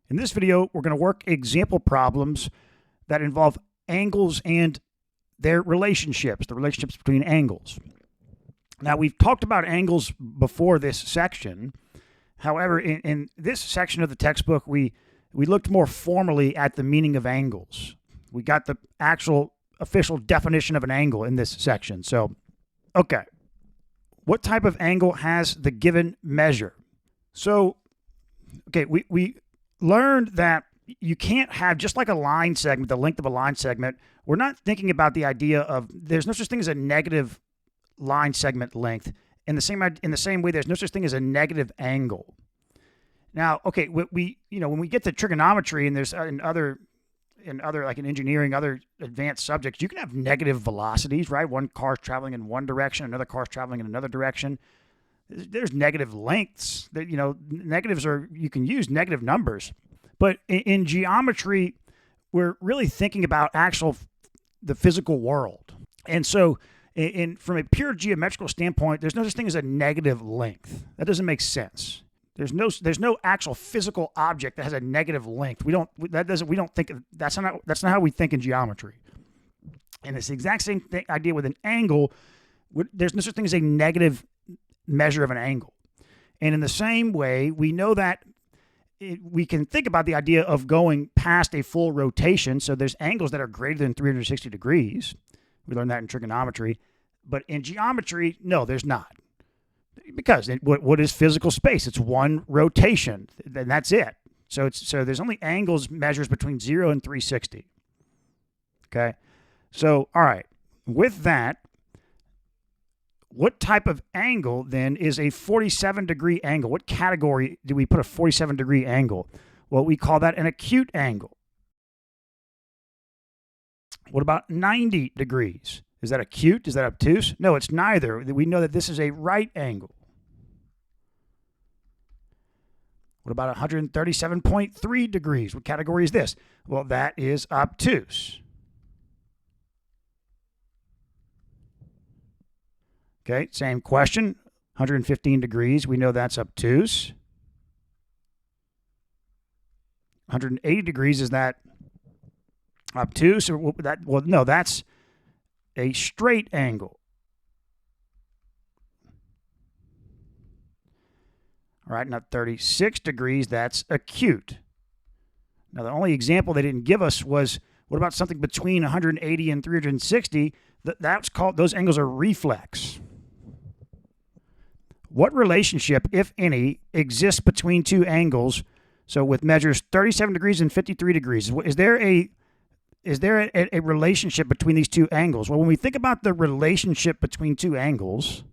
In this video, we're going to work example problems that involve angles and their relationships, the relationships between angles. Now, we've talked about angles before this section. However, in this section of the textbook, we looked more formally at the meaning of angles. We got the actual official definition of an angle in this section. So, okay. What type of angle has the given measure? So, okay, we learned that you can't have, just like a line segment, the length of a line segment, we're not thinking about the idea of, there's no such thing as a negative line segment length. In the same way, there's no such thing as a negative angle. Now, okay, when we get to trigonometry, and there's in other like in engineering, other advanced subjects, you can have negative velocities, right? One car's traveling in one direction, another car's traveling in another direction. There's negative lengths that, negatives are, you can use negative numbers. But in geometry, we're really thinking about the physical world. And so from a pure geometrical standpoint, there's no such thing as a negative length. That doesn't make sense. There's no actual physical object that has a negative length. That's not how we think in geometry. And it's the exact same idea with an angle. There's no such thing as a negative measure of an angle. And in the same way, we know that we can think about the idea of going past a full rotation. So there's angles that are greater than 360 degrees. We learned that in trigonometry. But in geometry, no, there's not. Because what is physical space? It's one rotation, and that's it. So there's only angles measures between 0 and 360. Okay? So, all right. With that, what type of angle, then, is a 47-degree angle? What category do we put a 47-degree angle? Well, we call that an acute angle. What about 90 degrees? Is that acute? Is that obtuse? No, it's neither. We know that this is a right angle. What about 137.3 degrees? What category is this? Well, that is obtuse. Okay, same question. 115 degrees, we know that's obtuse. 180 degrees, is that obtuse? No, that's a straight angle. All right, now 36 degrees, that's acute. Now, the only example they didn't give us was, what about something between 180 and 360? That's called, those angles are reflex. What relationship, if any, exists between two angles? So with measures 37 degrees and 53 degrees, is there a relationship between these two angles? Well, when we think about the relationship between two angles,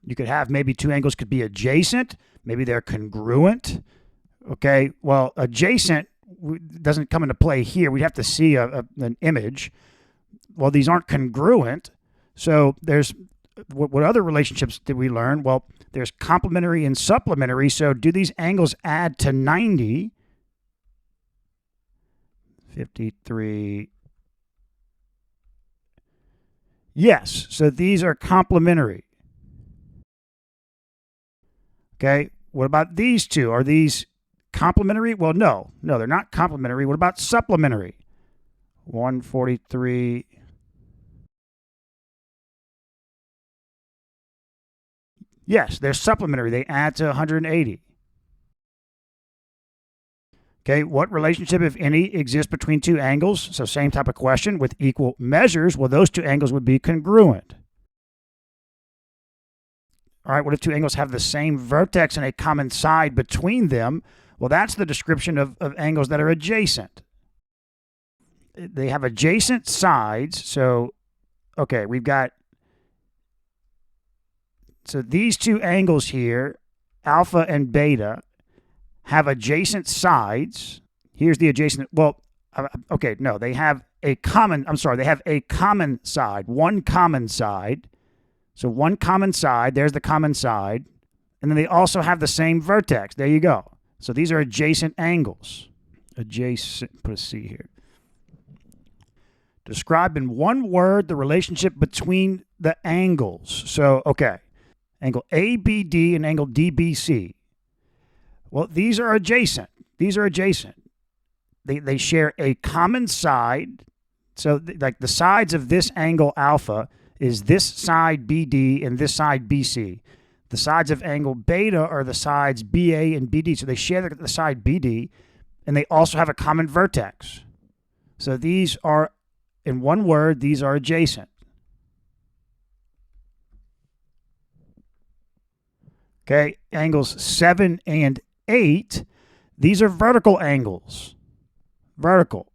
you could have maybe two angles could be adjacent, maybe they're congruent. Okay, well, adjacent doesn't come into play here. We'd have to see an image. Well, these aren't congruent. So there's, what other relationships did we learn? Well, there's complementary and supplementary. So do these angles add to 90? 53. Yes, so these are complementary. Okay, what about these two? Are these complementary? Well, no, they're not complementary. What about supplementary? 143. Yes, they're supplementary. They add to 180. Okay, what relationship, if any, exists between two angles? So same type of question with equal measures. Well, those two angles would be congruent. All right, what if two angles have the same vertex and a common side between them? Well, that's the description of angles that are adjacent. They have adjacent sides. So, okay, we've got, so these two angles here, alpha and beta, have adjacent sides. Here's the adjacent, well, okay, no, they have a common side, one common side. So one common side, there's the common side, and then they also have the same vertex. There you go. So these are adjacent angles. Adjacent, put a C here. Describe in one word the relationship between the angles. So, okay, angle ABD and angle DBC. Well, these are adjacent. These are adjacent. They share a common side. So like the sides of this angle alpha is this side BD and this side BC. The sides of angle beta are the sides BA and BD. So they share the side BD, and they also have a common vertex. So these are, in one word, these are adjacent. Okay, angles 7 and 8, these are vertical angles. Vertical.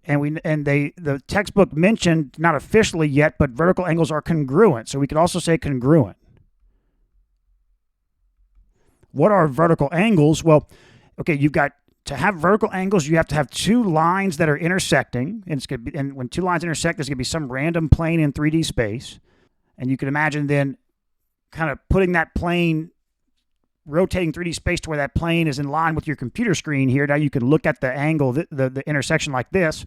And the textbook mentioned, not officially yet, but vertical angles are congruent. So we could also say congruent. What are vertical angles? Well, okay, you've got to have vertical angles, you have to have two lines that are intersecting, and it's going to be, and when two lines intersect, there's going to be some random plane in 3D space, and you can imagine then kind of putting that plane, rotating 3D space to where that plane is in line with your computer screen here. Now you can look at the angle, the intersection like this,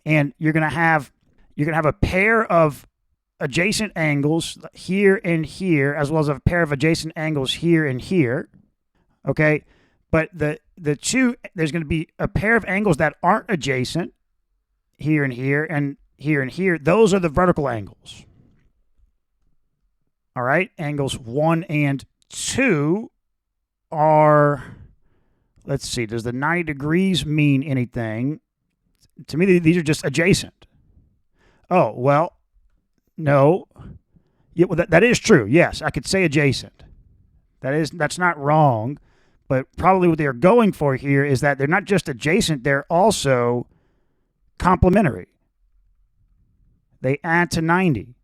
and you're going to have a pair of adjacent angles here and here, as well as a pair of adjacent angles here and here. Okay, but the two, there's going to be a pair of angles that aren't adjacent here and here and here and here. Those are the vertical angles. All right, angles 1 and 2 are, let's see, does the 90 degrees mean anything? To me, these are just adjacent. Oh, well, no. Yeah, well, that is true. Yes, I could say adjacent. That's not wrong, but probably what they're going for here is that they're not just adjacent, they're also complementary. They add to 90.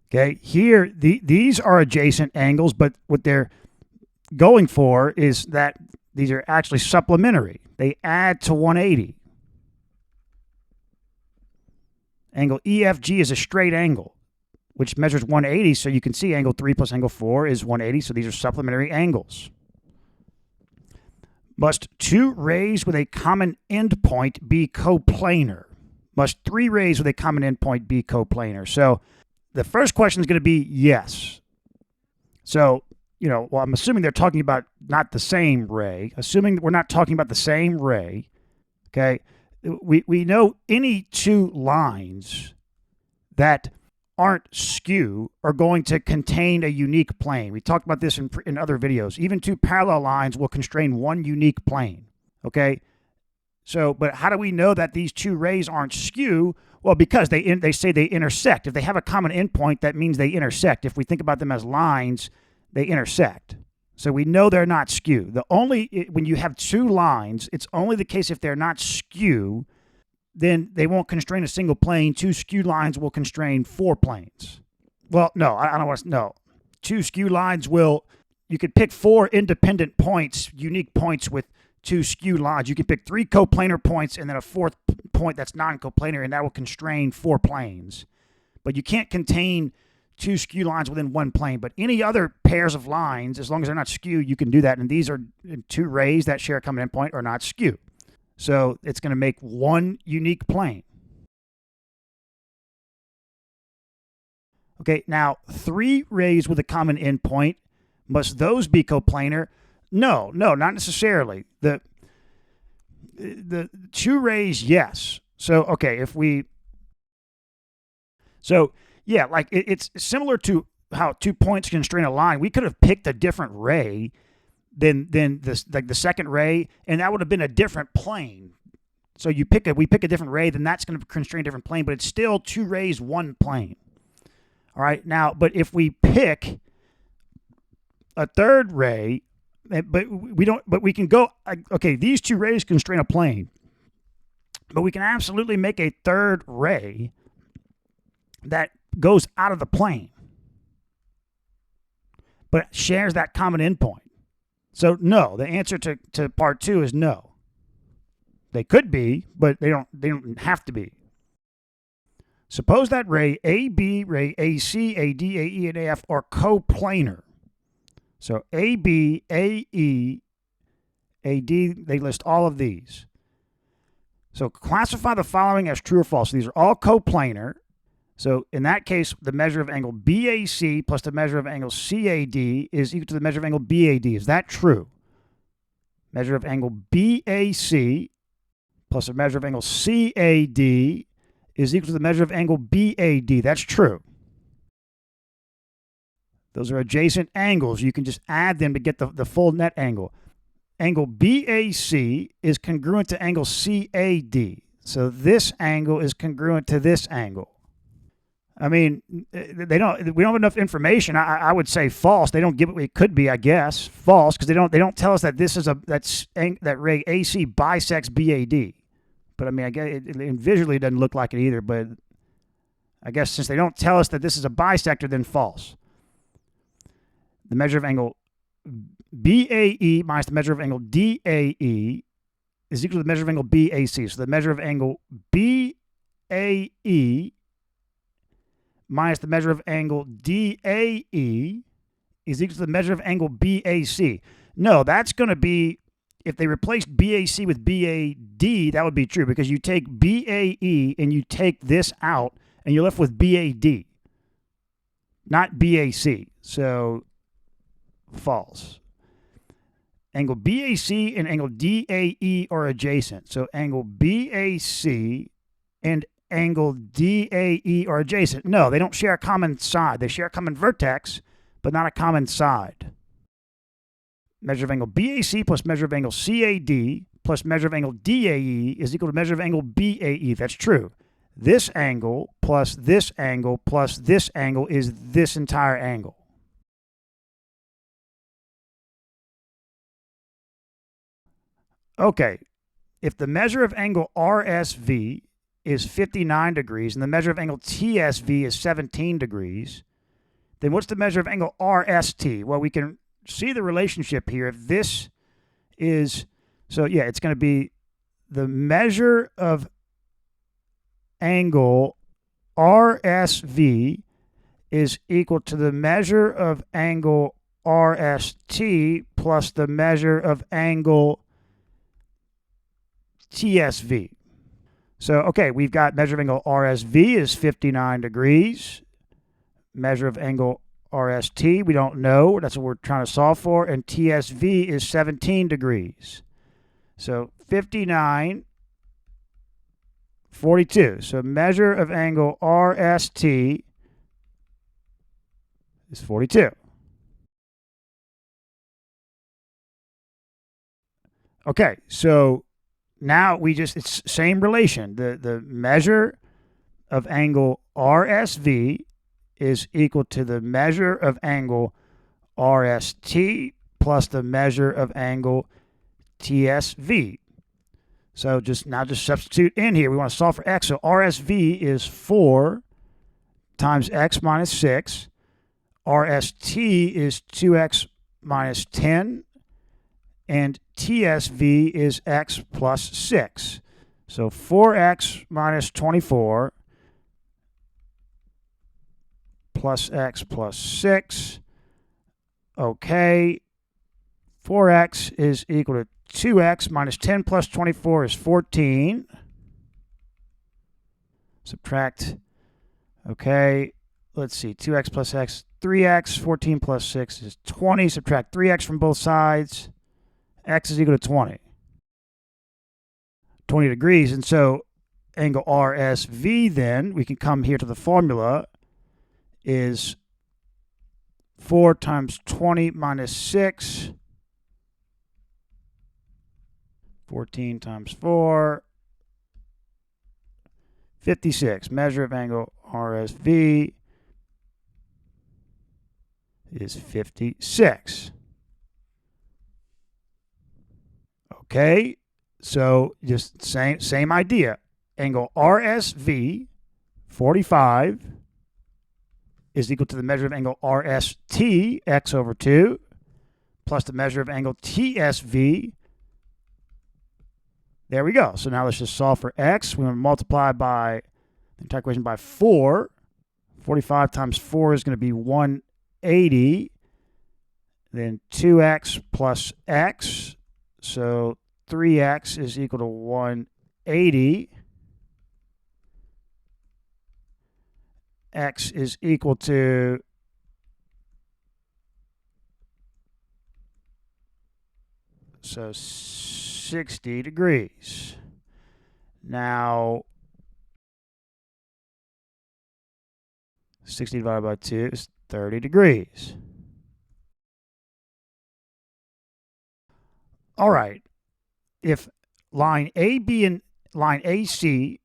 Okay, here, these are adjacent angles, but what they're going for is that these are actually supplementary. They add to 180. Angle EFG is a straight angle, which measures 180, so you can see angle 3 plus angle 4 is 180, so these are supplementary angles. Must two rays with a common endpoint be coplanar? Must three rays with a common endpoint be coplanar? So the first question is going to be yes. So, well, I'm assuming they're talking about not the same ray. Assuming we're not talking about the same ray, okay, we know any two lines that aren't skew are going to contain a unique plane. We talked about this in other videos. Even two parallel lines will constrain one unique plane, okay? So, but how do we know that these two rays aren't skew? Well, because they say they intersect. If they have a common endpoint, that means they intersect. If we think about them as lines, they intersect. So we know they're not skew. When you have two lines, it's only the case if they're not skew, then they won't constrain a single plane. Two skew lines will constrain 4 planes. Well, no, I don't want to, no. Two skew lines you could pick 4 independent points, unique points with two skew lines. You can pick 3 coplanar points and then a 4th point that's non-coplanar, and that will constrain 4 planes. But you can't contain 2 skew lines within 1 plane. But any other pairs of lines, as long as they're not skew, you can do that. And these are 2 rays that share a common endpoint are not skew. So it's going to make 1 unique plane. Okay, now 3 rays with a common endpoint, must those be coplanar? No, not necessarily. The 2 rays, yes. So, okay, yeah, like it's similar to how 2 points constrain a line. We could have picked a different ray than this, like the second ray, and that would have been a different plane. So we pick a different ray, then that's going to constrain a different plane, but it's still 2 rays, 1 plane. All right, now, but if we pick a third ray, but we can go, okay, these 2 rays constrain a plane, but we can absolutely make a third ray that goes out of the plane, but shares that common endpoint. So no, the answer to part 2 is no. They could be, but they don't have to be. Suppose that ray AB, ray AC, AD, AE, and AF are coplanar. So AB, AE, AD, they list all of these. So classify the following as true or false. So these are all coplanar. So in that case, the measure of angle BAC plus the measure of angle CAD is equal to the measure of angle BAD. Is that true? measure of angle BAC plus a measure of angle CAD is equal to the measure of angle BAD. That's true. Those are adjacent angles. You can just add them to get the full net angle. Angle BAC is congruent to angle CAD. So this angle is congruent to this angle. I mean, we don't have enough information. I would say false. They don't give it. It could be, I guess, false, because they don't tell us that this is that ray AC bisects BAD. But I mean, I guess it visually doesn't look like it either. But I guess since they don't tell us that this is a bisector, then false. The measure of angle BAE minus the measure of angle DAE is equal to the measure of angle BAC. So the measure of angle BAE minus the measure of angle DAE is equal to the measure of angle BAC. No, that's going to be, if they replaced BAC with BAD, that would be true, because you take BAE and you take this out and you're left with BAD, not BAC. So false. Angle BAC and angle DAE are adjacent. So angle BAC and angle DAE are adjacent. No, they don't share a common side. They share a common vertex, but not a common side. Measure of angle BAC plus measure of angle CAD plus measure of angle DAE is equal to measure of angle BAE. That's true. This angle plus this angle plus this angle is this entire angle. Okay, if the measure of angle RSV is 59 degrees and the measure of angle TSV is 17 degrees, then what's the measure of angle RST? Well, we can see the relationship here. If this is, so yeah, it's going to be the measure of angle RSV is equal to the measure of angle RST plus the measure of angle TSV. So, okay, we've got measure of angle RSV is 59 degrees. Measure of angle RST, we don't know. That's what we're trying to solve for. And TSV is 17 degrees. So, 59, 42. So, measure of angle RST is 42. Okay, so now it's same relation. The measure of angle RSV is equal to the measure of angle RST plus the measure of angle TSV. So just substitute in here. We want to solve for x. So RSV is 4 times x minus 6. RST is 2x minus 10. And TSV is x plus 6. So 4x minus 24 plus x plus 6. Okay. 4x is equal to 2x minus 10 plus 24 is 14. Subtract. Okay. Let's see. 2x plus x, 3x. 14 plus 6 is 20. Subtract 3x from both sides. X is equal to 20. 20 degrees. And so angle RSV then, we can come here to the formula, is 4 times 20 minus 6. 14 times 4. 56. Measure of angle RSV is 56. Okay, so just same idea. Angle RSV, 45, is equal to the measure of angle RST, x over 2, plus the measure of angle TSV. There we go. So now let's just solve for x. We want to multiply by the entire equation by 4. 45 times 4 is going to be 180. Then 2x plus x. So 3x is equal to 180. X is equal to So 60 degrees. Now, 60 divided by 2 is 30 degrees. All right. If line AB and line AC,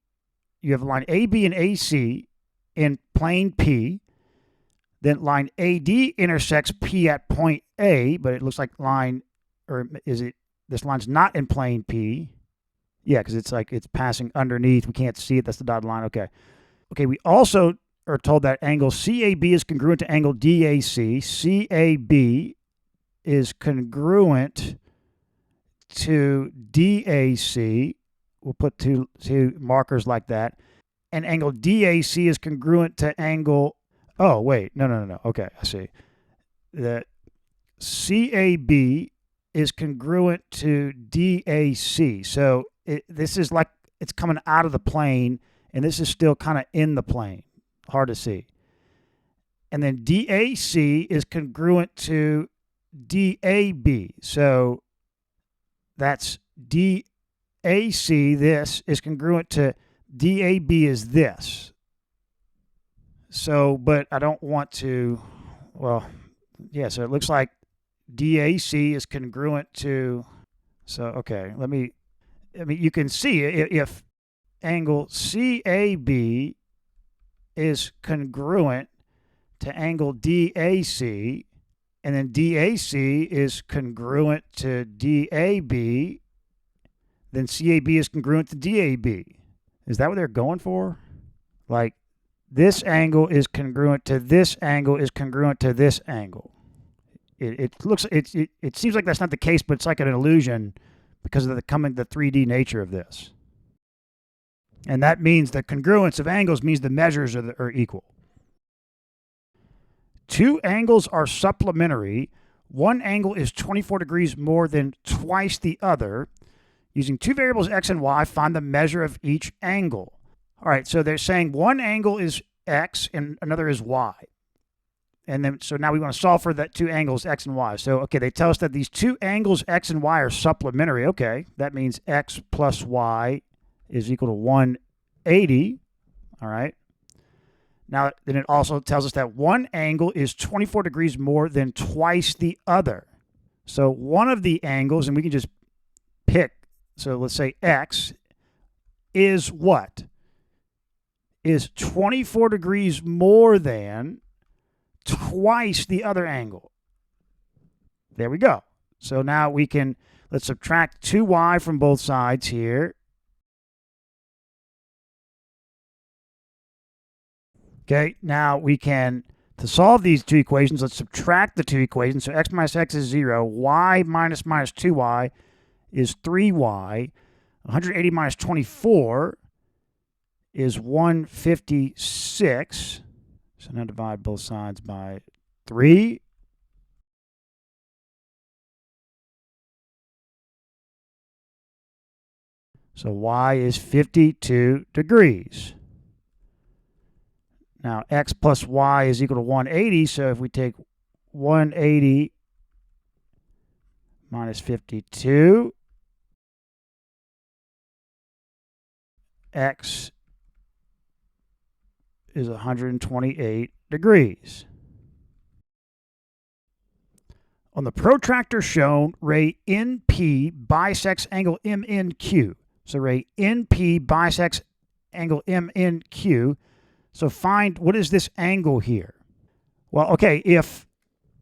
you have line AB and AC in plane P, then line AD intersects P at point A, but it looks like line, or is it, this line's not in plane P. Yeah, because it's like it's passing underneath. We can't see it. That's the dotted line. Okay. Okay, we also are told that angle CAB is congruent to angle DAC. CAB is congruent to DAC. We'll put two markers like that. And angle DAC is congruent to angle, oh, wait, no. Okay, I see. The CAB is congruent to DAC. So this is like it's coming out of the plane, and this is still kind of in the plane. Hard to see. And then DAC is congruent to DAB. So that's DAC, this is congruent to DAB is this. So, but I don't want to, well, yeah, so it looks like DAC is congruent to, so, okay, you can see if angle CAB is congruent to angle DAC, and then DAC is congruent to DAB, then CAB is congruent to DAB. Is that what they're going for? Like, this angle is congruent to this angle is congruent to this angle. It seems like that's not the case, but it's like an illusion because of the 3D nature of this. And that means the congruence of angles means the measures are equal. Two angles are supplementary. One angle is 24 degrees more than twice the other. Using two variables x and y, find the measure of each angle. All right, so they're saying one angle is x and another is y. And then, so now we want to solve for that two angles, x and y. So, okay, they tell us that these two angles, x and y, are supplementary. Okay, that means x plus y is equal to 180. All right. Now, then it also tells us that one angle is 24 degrees more than twice the other. So one of the angles, and we can just pick, so let's say x is what? Is 24 degrees more than twice the other angle. There we go. So now we can, let's subtract 2y from both sides here. Okay, now we can, to solve these two equations, let's subtract the two equations. So x minus x is 0. Y minus 2y is 3y. 180 minus 24 is 156. So now divide both sides by 3. So y is 52 degrees. Now, x plus y is equal to 180, so if we take 180 minus 52, x is 128 degrees. On the protractor shown, ray NP bisects angle MNQ. So ray NP bisects angle MNQ. So find, what is this angle here? Well, okay, if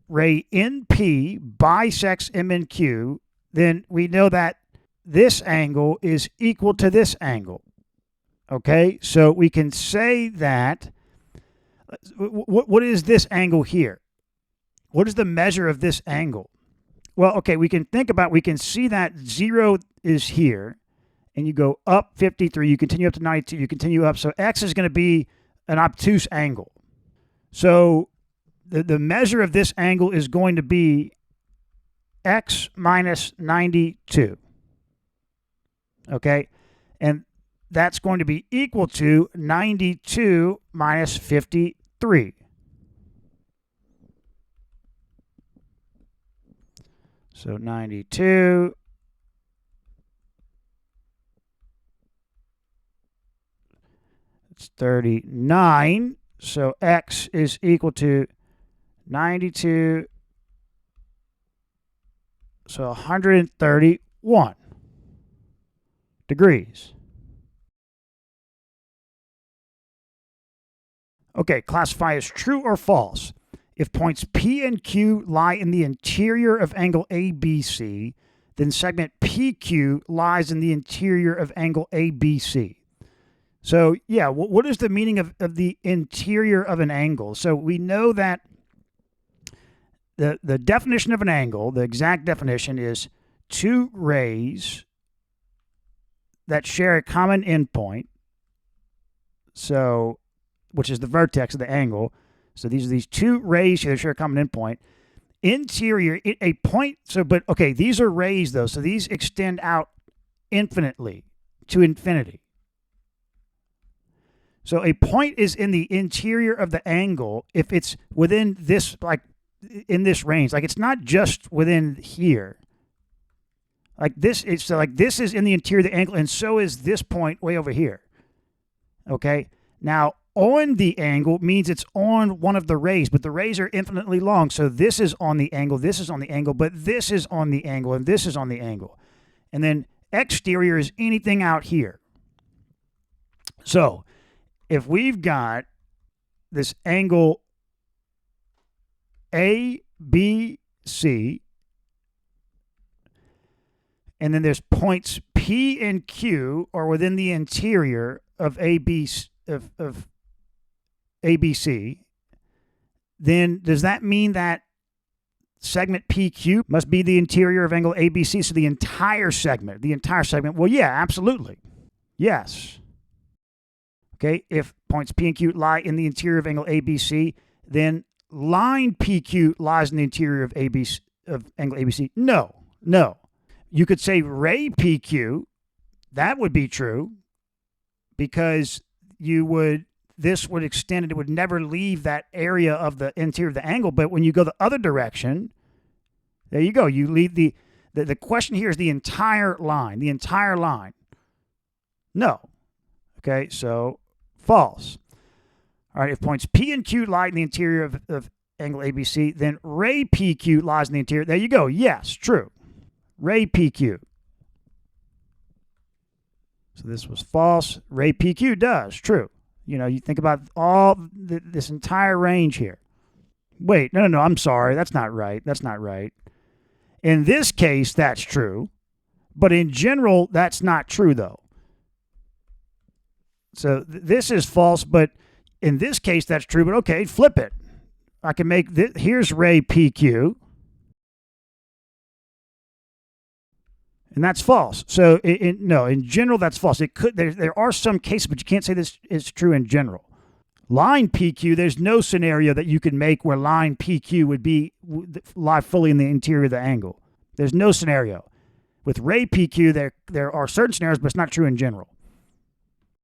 ray NP bisects MNQ, then we know that this angle is equal to this angle. Okay, so we can say that, what is this angle here? What is the measure of this angle? Well, okay, we can think about, we can see that 0 is here, and you go up 53, you continue up to 92, you continue up, so x is going to be an obtuse angle. So the measure of this angle is going to be x minus 92. Okay, and that's going to be equal to 92 minus 53. So 92 39. So x is equal to 92. So 131 degrees. Okay, classify as true or false. If points P and Q lie in the interior of angle ABC, then segment PQ lies in the interior of angle ABC. So, yeah, what is the meaning of the interior of an angle? So we know that the definition of an angle, the exact definition, is two rays that share a common endpoint, so which is the vertex of the angle. So these are these two rays here that share a common endpoint. Interior, a point, so, but, okay, these are rays, though, so these extend out infinitely to infinity. So a point is in the interior of the angle if it's within this, like, in this range. Like, it's not just within here. Like, this is, so, like, this is in the interior of the angle, and so is this point way over here. Okay? Now, on the angle means it's on one of the rays, but the rays are infinitely long. So this is on the angle, this is on the angle, but this is on the angle, and this is on the angle. And then exterior is anything out here. So if we've got this angle ABC, and then there's points P and Q are within the interior of ABC, then does that mean that segment PQ must be the interior of angle ABC? So the entire segment, well, yeah, absolutely. Yes. Okay, if points P and Q lie in the interior of angle ABC, then line PQ lies in the interior of angle ABC. No. You could say ray PQ, that would be true, because this would extend and it would never leave that area of the interior of the angle. But when you go the other direction, there you go. You leave the question here is the entire line. No. Okay, so false. All right, if points P and Q lie in the interior of angle ABC, then ray PQ lies in the interior. There you go. Yes, true. Ray PQ. So this was false. Ray PQ does. True. You know, you think about all this entire range here. Wait, no, I'm sorry. That's not right. In this case, that's true. But in general, that's not true, though. So this is false, but in this case, that's true. But okay, flip it. I can make this. Here's ray PQ. And that's false. So, no, in general, that's false. It could. There are some cases, but you can't say this is true in general. Line PQ, there's no scenario that you could make where line PQ would lie fully in the interior of the angle. There's no scenario. With ray PQ, there are certain scenarios, but it's not true in general.